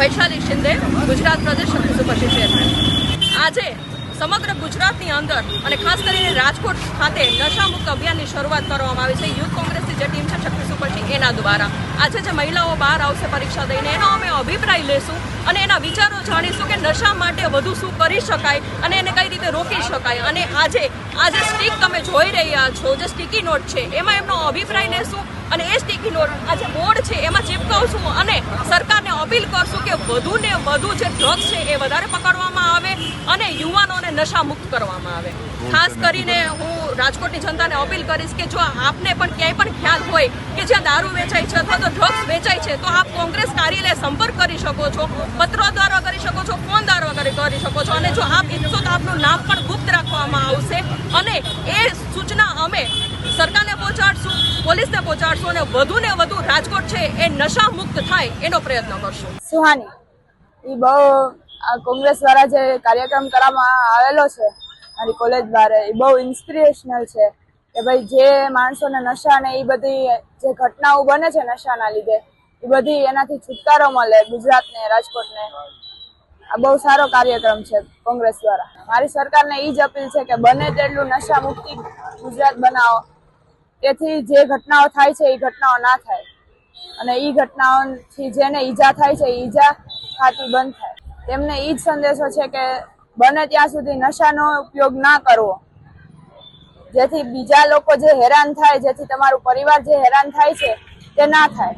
વૈશાલી શિંદે, ગુજરાત પ્રદેશ શક્તિ સુપરશી chairman. આજે સમગ્ર ગુજરાતની અંદર અને ખાસ કરીને રાજકોટ ખાતે નશામુક્ત અભિયાનની શરૂઆત કરવામાં આવી છે। યુથ કોંગ્રેસની જે ટીમ છે શક્તિ સુપરશી એના દ્વારા આજે જે મહિલાઓ બહાર આવશે પરીક્ષા દઈને એનો અમે અભિપ્રાય લેશું અને એના વિચારો જાણીશું કે નશા માટે વધુ શું કરી શકાય અને એને કઈ રીતે રોકી શકાય। અને આજે સ્ટીક તમે જોઈ રહ્યા છો, જે સ્ટીકી નોટ છે એમાં એમનો અભિપ્રાય લેશું અને એ સ્ટીકી નોટ આજે બોર્ડ છે એમાં ચિપકાવશું અને સરકારને અપીલ કરશું કે વધુ ને વધુ જે ડ્રગ્સ છે એ વધારે પકડવામાં આવે અને યુવાનોને નશા મુક્ત કરવામાં આવે। ખાસ કરીને હું રાજકોટની જનતાને અપીલ કરીશ કે જો આપને પણ ક્યાંય પણ ખ્યાલ હોય કે જ્યાં દારૂ વેચાય છે અથવા તો ડ્રગ્સ વેચાય છે તો આપ કોંગ્રેસ કાર્યાલય સંપર્ક કરી શકો છો, પત્રો દ્વારા કરી શકો છો, ફોન દ્વારા કરી શકો છો અને જો આપ ઈચ્છો તો આપનું નામ પણ ગુપ્ત રાખવામાં આવશે અને એ સૂચના અમે સરકારને પહોંચાડશું, પોલીસને પહોંચાડશું અને વધુ ને વધુ રાજકોટ છે એ નશા મુક્ત થાય એનો પ્રયત્ન કરશું। સુહાની એ બહુ કોંગ્રેસ દ્વારા જે કાર્યક્રમ કરવામાં આવેલો છે મારી કોલેજ બહાર, એ બહુ ઇન્સ્પિરેશનલ છે કે ભાઈ જે માણસોને નશા ને એ બધી જે ઘટનાઓ બને છે નશાના લીધે એ બધી એનાથી છુટકારો મળે ગુજરાતને, રાજકોટને। આ બહુ સારો કાર્યક્રમ છે કોંગ્રેસ દ્વારા। મારી સરકારને એ જ અપીલ છે કે બને તેટલું નશા મુક્તિ ગુજરાત બનાવો, તેથી જે ઘટનાઓ થાય છે એ ઘટનાઓ ના થાય અને એ ઘટનાઓથી જેને ઈજા થાય છે એ ઈજા ખાતી બંધ થાય। તેમને એ જ સંદેશો છે કે બને ત્યાં સુધી નશાનો ઉપયોગ ના કરવો, જેથી બીજા લોકો જે હેરાન થાય, જેથી તમારું પરિવાર જે હેરાન થાય છે તે ના થાય।